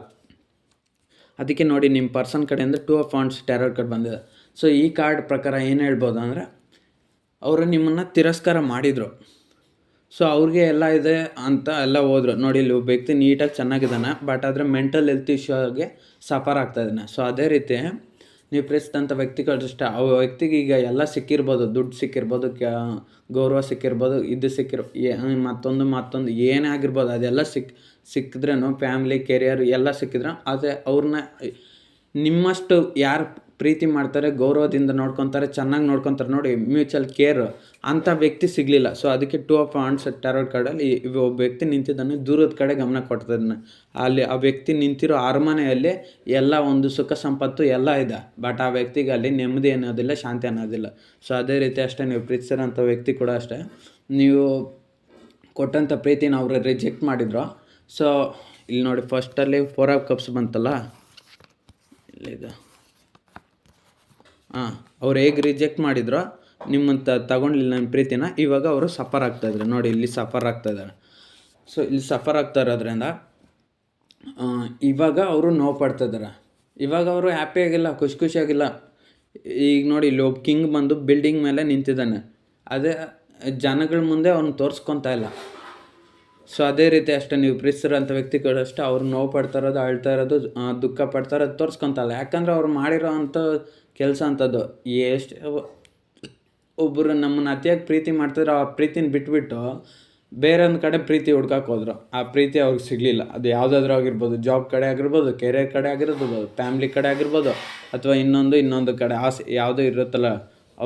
ಅದಕ್ಕೆ ನೋಡಿ, ನಿಮ್ಮ ಪರ್ಸನ್ ಕಡೆಯಿಂದ 2 ಆಫ್ ವಾಂಡ್ಸ್ ಟ್ಯಾರೋಟ್ ಕಾರ್ಡ್ ಬಂದಿದೆ. ಸೊ ಈ ಕಾರ್ಡ್ ಪ್ರಕಾರ ಏನು ಹೇಳ್ಬೋದು ಅಂದರೆ, ಅವರು ನಿಮ್ಮನ್ನು ತಿರಸ್ಕಾರ ಮಾಡಿದರು. ಸೊ ಅವ್ರಿಗೆ ಎಲ್ಲ ಇದೆ ಅಂತ ಎಲ್ಲ ಹೋದ್ರು. ನೋಡಿ, ಇಲ್ಲಿ ಒಬ್ಬ ವ್ಯಕ್ತಿ ನೀಟಾಗಿ ಚೆನ್ನಾಗಿದ್ದಾನೆ, ಬಟ್ ಆದರೆ ಮೆಂಟಲ್ ಹೆಲ್ತ್ ಇಶ್ಯೂಗೆ ಸಫರ್ ಆಗ್ತಾಯಿದ್ದಾನೆ. ಸೊ ಅದೇ ರೀತಿ ನೀವು ಪ್ರೀತಿಸಿದಂಥ ವ್ಯಕ್ತಿಗಳಷ್ಟೇ, ಆ ವ್ಯಕ್ತಿಗೆ ಈಗ ಎಲ್ಲ ಸಿಕ್ಕಿರ್ಬೋದು, ದುಡ್ಡು ಸಿಕ್ಕಿರ್ಬೋದು, ಗೌರವ ಸಿಕ್ಕಿರ್ಬೋದು, ಇದು ಮತ್ತೊಂದು ಏನೇ ಆಗಿರ್ಬೋದು, ಅದೆಲ್ಲ ಸಿಕ್ಕಿದ್ರೂ ಫ್ಯಾಮ್ಲಿ, ಕೆರಿಯರ್ ಎಲ್ಲ ಸಿಕ್ಕಿದ್ರೆ, ಅದೇ ಅವ್ರನ್ನ ನಿಮ್ಮಷ್ಟು ಯಾರು ಪ್ರೀತಿ ಮಾಡ್ತಾರೆ, ಗೌರವದಿಂದ ನೋಡ್ಕೊತಾರೆ, ಚೆನ್ನಾಗಿ ನೋಡ್ಕೊತಾರೆ ನೋಡಿ, ಮ್ಯೂಚುವಲ್ ಕೇರ್, ಅಂಥ ವ್ಯಕ್ತಿ ಸಿಗಲಿಲ್ಲ. ಸೊ ಅದಕ್ಕೆ 2 ಆಫ್ ವಾಂಡ್ಸ್ ಟ್ಯಾರೋಟ್ ಕಾರ್ಡಲ್ಲಿ ಒಬ್ಬ ವ್ಯಕ್ತಿ ನಿಂತಿದ್ದಾನೆ, ದೂರದ ಕಡೆ ಗಮನ ಕೊಡ್ತಿದ್ದಾನೆ. ಅಲ್ಲಿ ಆ ವ್ಯಕ್ತಿ ನಿಂತಿರೋ ಅರಮನೆಯಲ್ಲಿ ಎಲ್ಲ ಒಂದು ಸುಖ ಸಂಪತ್ತು ಎಲ್ಲ ಇದೆ. ಬಟ್ ಆ ವ್ಯಕ್ತಿಗೆ ಅಲ್ಲಿ ನೆಮ್ಮದಿ ಅನ್ನೋದಿಲ್ಲ, ಶಾಂತಿ ಅನ್ನೋದಿಲ್ಲ. ಸೊ ಅದೇ ರೀತಿ ಅಷ್ಟೇ, ನೀವು ಪ್ರೀತಿಸಿರೋಂಥ ವ್ಯಕ್ತಿ ಕೂಡ ಅಷ್ಟೇ, ನೀವು ಕೊಟ್ಟಂಥ ಪ್ರೀತಿನ ಅವರು ರಿಜೆಕ್ಟ್ ಮಾಡಿದ್ರು. ಸೊ ಇಲ್ಲಿ ನೋಡಿ, ಫಸ್ಟಲ್ಲಿ 4 ಆಫ್ ಕಪ್ಸ್ ಬಂತಲ್ಲ, ಇಲ್ಲಿದೆ. ಅವ್ರು ಹೇಗೆ ರಿಜೆಕ್ಟ್ ಮಾಡಿದ್ರು, ನಿಮ್ಮಂತ ತಗೊಂಡಿಲ್ಲ ನಿಮ್ಮ ಪ್ರೀತಿನ, ಇವಾಗ ಅವರು ಸಫರ್ ಆಗ್ತಾಯಿದ್ದಾರೆ. ನೋಡಿ, ಇಲ್ಲಿ ಸಫರ್ ಆಗ್ತಾಯಿದ್ದಾರೆ. ಸೊ ಇಲ್ಲಿ ಸಫರ್ ಆಗ್ತಾ ಇರೋದ್ರಿಂದ ಇವಾಗ ಅವರು ನೋವು ಪಡ್ತಾಯಿದ್ದಾರೆ. ಇವಾಗ ಅವರು ಹ್ಯಾಪಿಯಾಗಿಲ್ಲ, ಖುಷಿಯಾಗಿಲ್ಲ. ಈಗ ನೋಡಿ, ಇಲ್ಲಿ ಒಬ್ಬ ಕಿಂಗ್ ಬಂದು ಬಿಲ್ಡಿಂಗ್ ಮೇಲೆ ನಿಂತಿದ್ದಾನೆ, ಅದೇ ಜನಗಳ ಮುಂದೆ ಅವ್ನು ತೋರಿಸ್ಕೊತಾ ಇಲ್ಲ. ಸೊ ಅದೇ ರೀತಿ ಅಷ್ಟೇ, ನೀವು ಪ್ರೀತಿಸಿರೋಂಥ ವ್ಯಕ್ತಿಗಳು ಅಷ್ಟೇ, ಅವ್ರು ನೋವು ಪಡ್ತಾ ಇರೋದು, ಅಳ್ತಾ ಇರೋದು, ದುಃಖ ಪಡ್ತಾ ಇರೋದು ತೋರಿಸ್ಕೊತಲ್ಲ. ಯಾಕಂದರೆ ಅವ್ರು ಮಾಡಿರೋ ಅಂಥ ಕೆಲಸ ಅಂಥದ್ದು. ಒಬ್ಬರು ನಮ್ಮನ್ನು ಅತಿಯಾಗಿ ಪ್ರೀತಿ ಮಾಡ್ತಿದ್ರೆ, ಆ ಪ್ರೀತಿನ ಬಿಟ್ಬಿಟ್ಟು ಬೇರೆ ಒಂದು ಕಡೆ ಪ್ರೀತಿ ಹುಡ್ಕಕ್ಕೆ ಹೋದ್ರು. ಆ ಪ್ರೀತಿ ಅವ್ರಿಗೆ ಸಿಗಲಿಲ್ಲ. ಅದು ಯಾವುದಾದ್ರೂ ಆಗಿರ್ಬೋದು, ಜಾಬ್ ಕಡೆ ಆಗಿರ್ಬೋದು, ಕೆರಿಯರ್ ಕಡೆ ಆಗಿರ್ಬೋದು, ಫ್ಯಾಮ್ಲಿ ಕಡೆ ಆಗಿರ್ಬೋದು, ಅಥವಾ ಇನ್ನೊಂದು ಕಡೆ ಆಸೆ ಯಾವುದೋ ಇರುತ್ತಲ್ಲ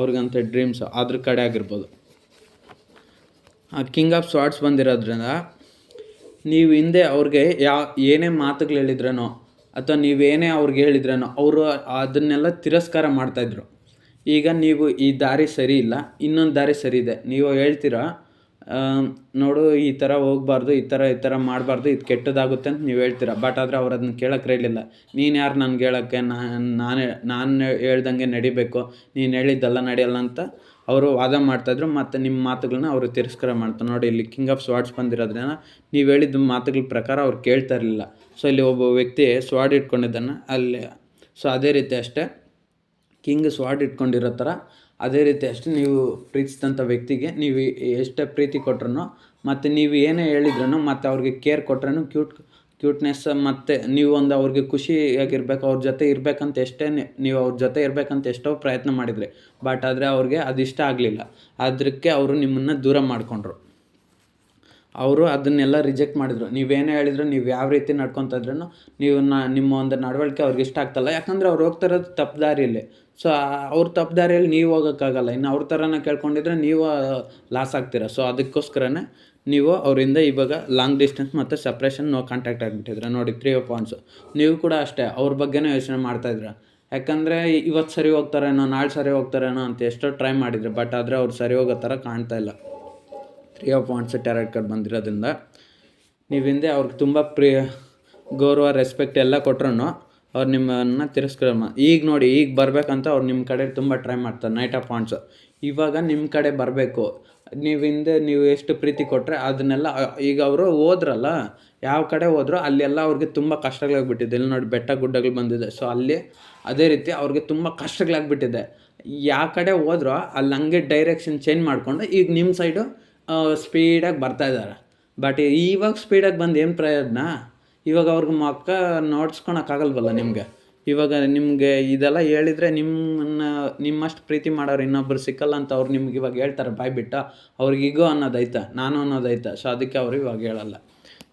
ಅವ್ರಿಗಂತ ಡ್ರೀಮ್ಸು, ಅದ್ರ ಕಡೆ ಆಗಿರ್ಬೋದು. ಆ ಕಿಂಗ್ ಆಫ್ ಸ್ವಾರ್ಡ್ಸ್ ಬಂದಿರೋದ್ರಿಂದ ನೀವು ಹಿಂದೆ ಅವ್ರಿಗೆ ಏನೇ ಮಾತುಗಳು ಹೇಳಿದ್ರೇನೋ, ಅಥವಾ ನೀವೇನೇ ಅವ್ರಿಗೆ ಹೇಳಿದ್ರೇನೋ, ಅವರು ಅದನ್ನೆಲ್ಲ ತಿರಸ್ಕಾರ ಮಾಡ್ತಾಯಿದ್ರು. ಈಗ ನೀವು ಈ ದಾರಿ ಸರಿ ಇಲ್ಲ, ಇನ್ನೊಂದು ದಾರಿ ಸರಿ ಇದೆ, ನೀವು ಹೇಳ್ತೀರಾ, ನೋಡು ಈ ಥರ ಹೋಗ್ಬಾರ್ದು, ಈ ಥರ ಮಾಡಬಾರ್ದು, ಇದು ಕೆಟ್ಟದಾಗುತ್ತೆ ಅಂತ ನೀವು ಹೇಳ್ತೀರಾ. ಬಟ್ ಆದರೆ ಅವ್ರು ಅದನ್ನ ಕೇಳೋಕ್ಕೆ ರೆಡಿಲ್ಲ. ನೀನು ಯಾರು ನನಗೆ ಹೇಳೋಕ್ಕೆ? ನಾನು ಹೇಳ್ದಂಗೆ ನಡಿಬೇಕು, ನೀನು ಹೇಳಿದ್ದೆಲ್ಲ ನಡೆಯಲ್ಲ ಅಂತ ಅವರು ವಾದ ಮಾಡ್ತಾಯಿದ್ರು. ಮತ್ತು ನಿಮ್ಮ ಮಾತುಗಳನ್ನ ಅವರು ತಿರಸ್ಕಾರ ಮಾಡ್ತಾರೆ. ನೋಡಿ, ಇಲ್ಲಿ ಕಿಂಗ್ ಆಫ್ ಸ್ವಾರ್ಡ್ಸ್ ಬಂದಿರೋದ್ರಿಂದ ನೀವು ಹೇಳಿದ ಮಾತುಗಳ ಪ್ರಕಾರ ಅವ್ರು ಕೇಳ್ತಾ ಇರಲಿಲ್ಲ. ಸೊ ಇಲ್ಲಿ ಒಬ್ಬ ವ್ಯಕ್ತಿ ಸ್ವಾರ್ಡ್ ಇಟ್ಕೊಂಡಿದ್ದಾನೆ ಅಲ್ಲಿ. ಸೊ ಅದೇ ರೀತಿ ಅಷ್ಟೇ, ಕಿಂಗ್ ಸ್ವಾರ್ಡ್ ಇಟ್ಕೊಂಡಿರೋ ಥರ ಅದೇ ರೀತಿ ಅಷ್ಟೇ, ನೀವು ಪ್ರೀತಿಸಿದಂಥ ವ್ಯಕ್ತಿಗೆ ನೀವು ಎಷ್ಟೇ ಪ್ರೀತಿ ಕೊಟ್ರೂ, ಮತ್ತು ನೀವು ಏನೇ ಹೇಳಿದ್ರೂ, ಮತ್ತು ಅವ್ರಿಗೆ ಕೇರ್ ಕೊಟ್ರೂ, ಕ್ಯೂಟ್ನೆಸ್, ಮತ್ತು ನೀವು ಅವ್ರಿಗೆ ಖುಷಿಯಾಗಿರ್ಬೇಕು, ಅವ್ರ ಜೊತೆ ಇರಬೇಕಂತ ನೀವು ಅವ್ರ ಜೊತೆ ಇರಬೇಕಂತ ಎಷ್ಟೋ ಪ್ರಯತ್ನ ಮಾಡಿದ್ರಿ. ಬಟ್ ಆದರೆ ಅವ್ರಿಗೆ ಅದು ಇಷ್ಟ ಆಗಲಿಲ್ಲ. ಅದಕ್ಕೆ ಅವರು ನಿಮ್ಮನ್ನು ದೂರ ಮಾಡಿಕೊಂಡ್ರು. ಅವರು ಅದನ್ನೆಲ್ಲ ರಿಜೆಕ್ಟ್ ಮಾಡಿದರು. ನೀವೇನೇ ಹೇಳಿದ್ರು, ನೀವು ಯಾವ ರೀತಿ ನಡ್ಕೊತಾ ಇದ್ರೂ, ನಿಮ್ಮ ಒಂದು ನಡವಳಿಕೆ ಅವ್ರಿಗೆ ಇಷ್ಟ ಆಗ್ತಾಯಿಲ್ಲ. ಯಾಕಂದರೆ ಅವ್ರು ಹೋಗ್ತಾ ಇರೋದು ತಪ್ಪು ದಾರಿಯಲ್ಲಿ. ಸೊ ಅವ್ರ ತಪ್ಪು ದಾರಿಯಲ್ಲಿ ನೀವು ಹೋಗೋಕ್ಕಾಗಲ್ಲ. ಇನ್ನು ಅವ್ರ ಥರನೇ ಕೇಳ್ಕೊಂಡಿದ್ರೆ ನೀವು ಲಾಸ್ ಆಗ್ತೀರ. ಸೊ ಅದಕ್ಕೋಸ್ಕರನೇ ನೀವು ಅವರಿಂದ ಇವಾಗ ಲಾಂಗ್ ಡಿಸ್ಟೆನ್ಸ್ ಮತ್ತು ಸಪ್ರೇಷನ್, ನೋ ಕಾಂಟ್ಯಾಕ್ಟ್ ಆಗಿಬಿಟ್ಟಿದ್ರೆ. ನೋಡಿ, 3 ಆಫ್ ವಾಂಡ್ಸು. ನೀವು ಕೂಡ ಅಷ್ಟೇ ಅವ್ರ ಬಗ್ಗೆನೇ ಯೋಚನೆ ಮಾಡ್ತಾಯಿದ್ರ. ಯಾಕಂದರೆ ಇವತ್ತು ಸರಿ ಹೋಗ್ತಾರೇನೋ, ನಾಳೆ ಸರಿ ಹೋಗ್ತಾರೇನೋ ಅಂತ ಎಷ್ಟೋ ಟ್ರೈ ಮಾಡಿದರೆ, ಬಟ್ ಆದರೆ ಅವ್ರು ಸರಿ ಹೋಗೋ ಥರ ಕಾಣ್ತಾ ಇಲ್ಲ. 3 ಆಫ್ ವಾಂಡ್ಸ್ ಟ್ಯಾರೋಟ್ ಕಾರ್ಡ್ ಬಂದಿರೋದ್ರಿಂದ ನೀವು ಹಿಂದೆ ಅವ್ರಿಗೆ ತುಂಬ ಗೌರವ, ರೆಸ್ಪೆಕ್ಟ್ ಎಲ್ಲ ಕೊಟ್ರೂ ಅವ್ರು ನಿಮ್ಮನ್ನು ತಿರಸ್ಕಾರ ಈಗ ನೋಡಿ, ಈಗ ಬರಬೇಕಂತ ಅವ್ರು ನಿಮ್ಮ ಕಡೆ ತುಂಬ ಟ್ರೈ ಮಾಡ್ತಾರೆ. ನೈಟ್ ಆಫ್ ವಾಂಡ್ಸ್ ಇವಾಗ ನಿಮ್ಮ ಕಡೆ ಬರಬೇಕು. ನೀವು ಹಿಂದೆ ನೀವು ಎಷ್ಟು ಪ್ರೀತಿ ಕೊಟ್ಟರೆ ಅದನ್ನೆಲ್ಲ ಈಗ ಅವರು ಹೋದ್ರಲ್ಲ, ಯಾವ ಕಡೆ ಹೋದ್ರೋ ಅಲ್ಲೆಲ್ಲ ಅವ್ರಿಗೆ ತುಂಬ ಕಷ್ಟಗಳಾಗ್ಬಿಟ್ಟಿದೆ. ಇಲ್ಲಿ ನೋಡಿ ಬೆಟ್ಟ ಗುಡ್ಡಗಳು ಬಂದಿದೆ. ಸೊ ಅಲ್ಲಿ ಅದೇ ರೀತಿ ಅವ್ರಿಗೆ ತುಂಬ ಕಷ್ಟಗಳಾಗ್ಬಿಟ್ಟಿದೆ. ಯಾವ ಕಡೆ ಹೋದ್ರೋ ಅಲ್ಲಿ ಹಂಗೆ ಡೈರೆಕ್ಷನ್ ಚೇಂಜ್ ಮಾಡಿಕೊಂಡು ಈಗ ನಿಮ್ಮ ಸೈಡು ಸ್ಪೀಡಾಗಿ ಬರ್ತಾಯಿದ್ದಾರೆ. ಬಟ್ ಇವಾಗ ಸ್ಪೀಡಾಗಿ ಬಂದು ಏನು ಪ್ರಯೋಜನ? ಇವಾಗ ಅವ್ರಿಗೆ ಮುಖ ನೋಡ್ಸ್ಕೊಳಕ್ಕಾಗಲ್ವಲ್ಲ ನಿಮಗೆ. ಇವಾಗ ನಿಮಗೆ ಇದೆಲ್ಲ ಹೇಳಿದರೆ ನಿಮ್ಮಷ್ಟು ಪ್ರೀತಿ ಮಾಡೋರು ಇನ್ನೊಬ್ಬರು ಸಿಕ್ಕಲ್ಲ ಅಂತ ಅವ್ರು ನಿಮ್ಗೆ ಇವಾಗ ಹೇಳ್ತಾರೆ ಬಾಯ್ ಬಿಟ್ಟು. ಅವ್ರಿಗೆ ಈಗೋ ಅನ್ನೋದೈತೆ, ನಾನು ಅನ್ನೋದೈತೆ. ಸೊ ಅದಕ್ಕೆ ಅವರು ಇವಾಗ ಹೇಳಲ್ಲ.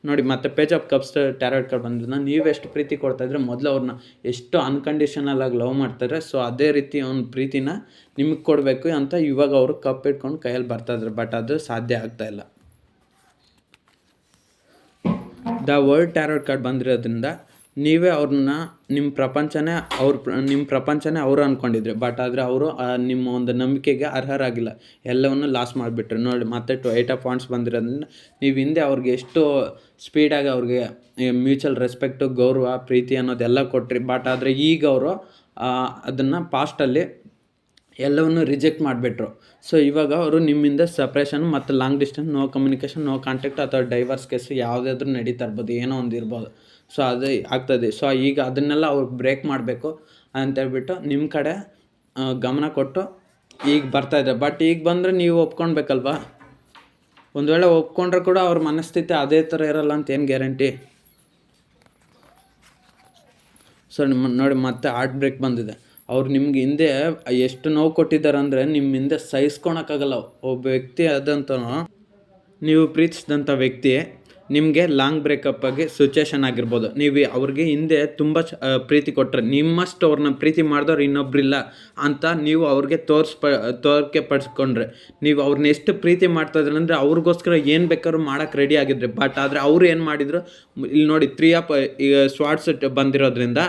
ನೋಡಿ ಮತ್ತೆ page of cups tarot card ಬಂದಿದ್ದನ್ನ ನೀವೆಷ್ಟು ಪ್ರೀತಿ ಕೊಡ್ತಾಯಿದ್ರೆ ಮೊದಲು ಅವ್ರನ್ನ ಎಷ್ಟು ಅನ್ಕಂಡೀಷನಲ್ ಆಗಿ ಲವ್ ಮಾಡ್ತಾರೆ. ಸೊ ಅದೇ ರೀತಿ ಅವ್ನ ಪ್ರೀತಿನ ನಿಮಗೆ ಕೊಡಬೇಕು ಅಂತ ಇವಾಗ ಅವರು ಕಪ್ ಇಟ್ಕೊಂಡು ಕೈಯಲ್ಲಿ ಬರ್ತಾಯಿದ್ರು. ಬಟ್ ಅದು ಸಾಧ್ಯ ಆಗ್ತಾಯಿಲ್ಲ. ದ ವರ್ಲ್ಡ್ ಟ್ಯಾರೋಟ್ ಕಾರ್ಡ್ ಬಂದಿರೋದ್ರಿಂದ ನೀವೇ ಅವ್ರನ್ನ ನಿಮ್ಮ ಪ್ರಪಂಚನೇ ಅವರು ಅಂದ್ಕೊಂಡಿದ್ರಿ. ಬಟ್ ಆದರೆ ಅವರು ನಿಮ್ಮ ಒಂದು ನಂಬಿಕೆಗೆ ಅರ್ಹರಾಗಿಲ್ಲ, ಎಲ್ಲವನ್ನು ಲಾಸ್ ಮಾಡಿಬಿಟ್ರು. ನೋಡಿ ಮತ್ತೆ 8 ಆಫ್ ವಾಂಡ್ಸ್ ಬಂದಿರೋದ್ರಿಂದ ನೀವು ಹಿಂದೆ ಅವ್ರಿಗೆ ಎಷ್ಟು ಸ್ಪೀಡಾಗಿ ಅವ್ರಿಗೆ ಮ್ಯೂಚುವಲ್ ರೆಸ್ಪೆಕ್ಟು, ಗೌರವ, ಪ್ರೀತಿ ಅನ್ನೋದೆಲ್ಲ ಕೊಟ್ರಿ. ಬಟ್ ಆದರೆ ಈಗ ಅವರು ಅದನ್ನು ಪಾಸ್ಟಲ್ಲಿ ಎಲ್ಲವನ್ನು ರಿಜೆಕ್ಟ್ ಮಾಡಿಬಿಟ್ರು. ಸೊ ಇವಾಗ ಅವರು ನಿಮ್ಮಿಂದ ಸಪ್ರೇಷನ್ ಮತ್ತು long distance, no communication, no contact ಅಥವಾ ಡೈವರ್ಸ್ ಕೇಸ್ ಯಾವುದಾದ್ರೂ ನಡೀತಾ ಇರ್ಬೋದು, ಏನೋ ಒಂದು ಇರ್ಬೋದು. ಸೊ ಅದು ಆಗ್ತದೆ. ಸೊ ಈಗ ಅದನ್ನೆಲ್ಲ ಅವ್ರು ಬ್ರೇಕ್ ಮಾಡಬೇಕು ಅಂತೇಳ್ಬಿಟ್ಟು ನಿಮ್ಮ ಕಡೆ ಗಮನ ಕೊಟ್ಟು ಈಗ ಬರ್ತಾಯಿದೆ. ಬಟ್ ಈಗ ಬಂದರೆ ನೀವು ಒಪ್ಕೊಳ್ಬೇಕಲ್ವಾ? ಒಂದು ವೇಳೆ ಒಪ್ಕೊಂಡ್ರೆ ಕೂಡ ಅವ್ರ ಮನಸ್ಥಿತಿ ಅದೇ ಥರ ಇರಲ್ಲ ಅಂತ ಏನು ಗ್ಯಾರಂಟಿ? ಸೊ ನೋಡಿ ಮತ್ತೆ ಹಾರ್ಟ್ ಬ್ರೇಕ್ ಬಂದಿದೆ. ಅವ್ರು ನಿಮ್ಗೆ ಹಿಂದೆ ಎಷ್ಟು ನೋವು ಕೊಟ್ಟಿದ್ದಾರೆ ಅಂದರೆ ನಿಮ್ಮ ಹಿಂದೆ ಸಹಿಸ್ಕೊಳಕ್ಕಾಗಲ್ಲ. ಒಬ್ಬ ವ್ಯಕ್ತಿ ಆದಂತನೂ, ನೀವು ಪ್ರೀತಿಸಿದಂಥ ವ್ಯಕ್ತಿ ನಿಮಗೆ ಲಾಂಗ್ ಬ್ರೇಕಪ್ಪಾಗಿ ಸಿಚುವೇಶನ್ ಆಗಿರ್ಬೋದು. ನೀವು ಅವ್ರಿಗೆ ಹಿಂದೆ ತುಂಬ ಪ್ರೀತಿ ಕೊಟ್ಟರೆ, ನಿಮ್ಮಷ್ಟು ಅವ್ರನ್ನ ಪ್ರೀತಿ ಮಾಡಿದವ್ರು ಇನ್ನೊಬ್ಬರಿಲ್ಲ ಅಂತ ನೀವು ಅವ್ರಿಗೆ ತೋರಿಕೆ ಪಡಿಸ್ಕೊಂಡ್ರೆ, ನೀವು ಅವ್ರನ್ನ ಎಷ್ಟು ಪ್ರೀತಿ ಮಾಡ್ತಾಯಿದ್ರೆ ಅಂದರೆ ಅವ್ರಿಗೋಸ್ಕರ ಏನು ಬೇಕಾದ್ರೂ ಮಾಡೋಕ್ಕೆ ರೆಡಿ ಆಗಿದ್ರಿ. ಬಟ್ ಆದರೆ ಅವರು ಏನು ಮಾಡಿದರು, ಇಲ್ಲಿ ನೋಡಿ 3 ಆಫ್ ಸ್ವಾರ್ಡ್ಸ್ ಬಂದಿರೋದ್ರಿಂದ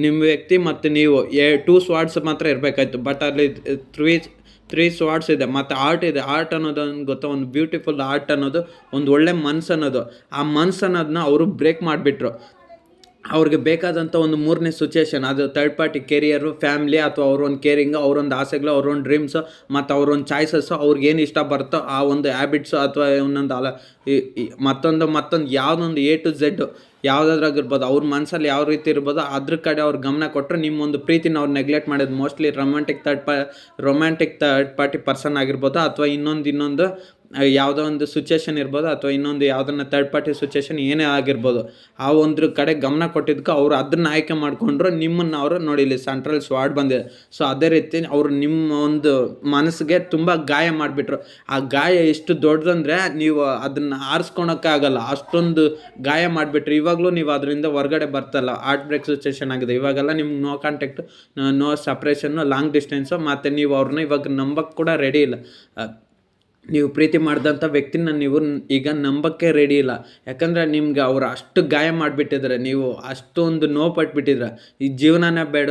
ನಿಮ್ಮ ವ್ಯಕ್ತಿ ಮತ್ತು ನೀವು 2 ಸ್ವಾರ್ಡ್ಸ್ ಮಾತ್ರ ಇರಬೇಕಾಯ್ತು. ಬಟ್ ಅಲ್ಲಿ 3 ಸ್ವಾರ್ಡ್ಸ್ ಇದೆ ಮತ್ತು ಆರ್ಟ್ ಇದೆ. ಆರ್ಟ್ ಅನ್ನೋದು ಗೊತ್ತಾ, ಒಂದು ಬ್ಯೂಟಿಫುಲ್ ಆರ್ಟ್ ಅನ್ನೋದು, ಒಂದು ಒಳ್ಳೆ ಮನ್ಸು ಅನ್ನೋದು, ಆ ಮನ್ಸು ಅನ್ನೋದನ್ನ ಅವರು ಬ್ರೇಕ್ ಮಾಡಿಬಿಟ್ರು. ಅವ್ರಿಗೆ ಬೇಕಾದಂಥ ಒಂದು 3ನೇ ಸಿಚುವೇಶನ್, ಅದು ಥರ್ಡ್ ಪಾರ್ಟಿ, ಕೆರಿಯರು, ಫ್ಯಾಮ್ಲಿ ಅಥವಾ ಅವ್ರೊಂದು ಕೇರಿಂಗು, ಅವ್ರೊಂದು ಆಸೆಗಳು, ಅವ್ರೊಂದು ಡ್ರೀಮ್ಸು ಮತ್ತು ಅವ್ರೊಂದು ಚಾಯ್ಸಸ್ಸು, ಅವ್ರಿಗೇನು ಇಷ್ಟ ಬರುತ್ತೋ ಆ ಒಂದು ಹ್ಯಾಬಿಟ್ಸು ಅಥವಾ ಇನ್ನೊಂದು ಮತ್ತೊಂದು ಯಾವುದೊಂದು A to Z ಯಾವುದಾದ್ರಾಗಿರ್ಬೋದು, ಅವ್ರ ಮನಸ್ಸಲ್ಲಿ ಯಾವ ರೀತಿ ಇರ್ಬೋದು ಅದ್ರ ಕಡೆ ಅವ್ರು ಗಮನ ಕೊಟ್ಟರೆ ನಿಮ್ಮೊಂದು ಪ್ರೀತಿನ ಅವ್ರು ನೆಗ್ಲೆಕ್ಟ್ ಮಾಡೋದು. Mostly romantic third party person ಆಗಿರ್ಬೋದು, ಅಥವಾ ಇನ್ನೊಂದು ಯಾವುದೋ ಒಂದು ಸಿಚುವೇಶನ್ ಇರ್ಬೋದು, ಅಥವಾ ಇನ್ನೊಂದು ಯಾವುದನ್ನ ಥರ್ಡ್ ಪಾರ್ಟಿ ಸಿಚುವೇಶನ್ ಏನೇ ಆಗಿರ್ಬೋದು, ಆ ಒಂದು ಕಡೆ ಗಮನ ಕೊಟ್ಟಿದ್ದಕ್ಕೆ ಅವರು ಅದನ್ನು ಆಯ್ಕೆ ಮಾಡಿಕೊಂಡ್ರು. ನಿಮ್ಮನ್ನು ಅವರು ನೋಡಿ ಇಲ್ಲಿ ಸೆಂಟ್ರಲ್ ಸ್ವಾರ್ಡ್ ಬಂದಿದೆ. ಸೊ ಅದೇ ರೀತಿ ಅವರು ನಿಮ್ಮ ಒಂದು ಮನಸ್ಸಿಗೆ ತುಂಬ ಗಾಯ ಮಾಡಿಬಿಟ್ರು. ಆ ಗಾಯ ಎಷ್ಟು ದೊಡ್ಡದಂದರೆ ನೀವು ಅದನ್ನು ಆರಿಸ್ಕೊಳಕ್ಕೆ ಆಗಲ್ಲ, ಅಷ್ಟೊಂದು ಗಾಯ ಮಾಡಿಬಿಟ್ರು. ಇವಾಗಲೂ ನೀವು ಅದರಿಂದ ಹೊರಗಡೆ ಬರ್ತಲ್ಲ, ಹಾರ್ಟ್ ಬ್ರೇಕ್ ಸಿಚುವೇಶನ್ ಆಗಿದೆ. ಇವಾಗೆಲ್ಲ ನಿಮ್ಗೆ no contact, no separation, long distance, ಮತ್ತು ನೀವು ಅವ್ರನ್ನ ಇವಾಗ ನಂಬಕ್ಕೆ ಕೂಡ ರೆಡಿ ಇಲ್ಲ. ನೀವು ಪ್ರೀತಿ ಮಾಡಿದಂಥ ವ್ಯಕ್ತಿನ ನೀವು ಈಗ ನಂಬಕ್ಕೆ ರೆಡಿ ಇಲ್ಲ. ಯಾಕಂದರೆ ನಿಮ್ಗೆ ಅವರು ಅಷ್ಟು ಗಾಯ ಮಾಡಿಬಿಟ್ಟಿದ್ದಾರೆ, ನೀವು ಅಷ್ಟೊಂದು ನೋವು ಪಟ್ಬಿಟ್ಟಿದ್ರೆ, ಈ ಜೀವನನೇ ಬೇಡ,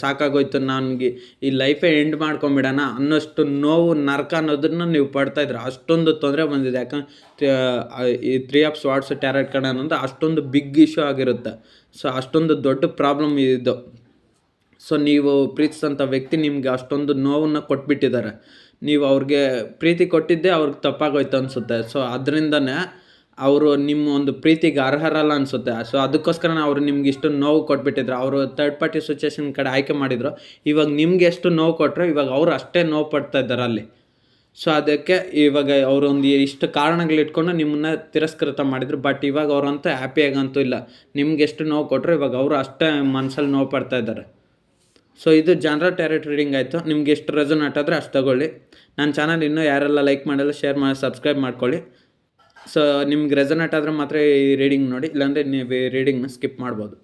ಸಾಕಾಗೋಯ್ತು ನನಗೆ, ಈ ಲೈಫೇ ಎಂಡ್ ಮಾಡ್ಕೊಂಬಿಡೋಣ ಅನ್ನೋಷ್ಟು ನೋವು, ನರಕ ಅನ್ನೋದನ್ನು ನೀವು ಪಡ್ತಾಯಿದ್ರೆ, ಅಷ್ಟೊಂದು ತೊಂದರೆ ಬಂದಿದೆ. ಯಾಕಂದ್ರೆ ಈ 3 ಆಫ್ ಸ್ವಾರ್ಡ್ಸ್ ಟ್ಯಾರೋಟ್ ಕಾರ್ಡ್ ಅನ್ನೋದು ಅಷ್ಟೊಂದು ಬಿಗ್ ಇಶ್ಯೂ ಆಗಿರುತ್ತೆ. ಸೊ ಅಷ್ಟೊಂದು ದೊಡ್ಡ ಪ್ರಾಬ್ಲಮ್ ಇದು. ಸೊ ನೀವು ಪ್ರೀತಿಸಿದಂಥ ವ್ಯಕ್ತಿ ನಿಮಗೆ ಅಷ್ಟೊಂದು ನೋವನ್ನು ಕೊಟ್ಬಿಟ್ಟಿದ್ದಾರೆ. ನೀವು ಅವ್ರಿಗೆ ಪ್ರೀತಿ ಕೊಟ್ಟಿದ್ದೇ ಅವ್ರಿಗೆ ತಪ್ಪಾಗೋಯ್ತು ಅನಿಸುತ್ತೆ. ಸೊ ಅದರಿಂದನೇ ಅವರು ನಿಮ್ಮ ಒಂದು ಪ್ರೀತಿಗೆ ಅರ್ಹರಲ್ಲ ಅನಿಸುತ್ತೆ. ಸೊ ಅದಕ್ಕೋಸ್ಕರ ಅವರು ನಿಮ್ಗೆ ಇಷ್ಟು ನೋವು ಕೊಟ್ಬಿಟ್ಟಿದ್ರು. ಅವರು ಥರ್ಡ್ ಪಾರ್ಟಿ ಸಿಚುವೇಶನ್ ಕಡೆ ಆಯ್ಕೆ ಮಾಡಿದರು. ಇವಾಗ ನಿಮ್ಗೆ ಎಷ್ಟು ನೋವು ಕೊಟ್ಟರು, ಇವಾಗ ಅವರು ಅಷ್ಟೇ ನೋವು ಪಡ್ತಾ ಇದ್ದಾರೆ ಅಲ್ಲಿ. ಸೊ ಅದಕ್ಕೆ ಇವಾಗ ಅವರೊಂದು ಇಷ್ಟು ಕಾರಣಗಳಿಟ್ಕೊಂಡು ನಿಮ್ಮನ್ನ ತಿರಸ್ಕೃತ ಮಾಡಿದರು. ಬಟ್ ಇವಾಗ ಅವರಂತೂ ಹ್ಯಾಪಿಯಾಗಂತೂ ಇಲ್ಲ. ನಿಮ್ಗೆ ಎಷ್ಟು ನೋವು ಕೊಟ್ಟರು, ಇವಾಗ ಅವರು ಅಷ್ಟೇ ಮನಸ್ಸಲ್ಲಿ ನೋವು ಪಡ್ತಾ ಇದ್ದಾರೆ. ಸೊ ಇದು ಜನರಲ್ ಟ್ಯಾರೋಟ್ ರೀಡಿಂಗ್ ಆಯಿತು. ನಿಮ್ಗೆ ಎಷ್ಟು ರೆಸೊನೇಟ್ ಆದರೆ ಅಷ್ಟು ತಗೊಳ್ಳಿ. ನನ್ನ ಚಾನಲ್ ಇನ್ನೂ ಯಾರೆಲ್ಲ ಲೈಕ್ ಮಾಡಿಲ್ಲ, ಶೇರ್ ಮಾಡಿ, ಸಬ್ಸ್ಕ್ರೈಬ್ ಮಾಡ್ಕೊಳ್ಳಿ. ಸೊ ನಿಮ್ಗೆ ರೆಸೊನೇಟ್ ಆದರೆ ಮಾತ್ರ ಈ ರೀಡಿಂಗ್ ನೋಡಿ, ಇಲ್ಲಾಂದರೆ ನೀವು ಈ ರೀಡಿಂಗ್ನ ಸ್ಕಿಪ್ ಮಾಡ್ಬೋದು.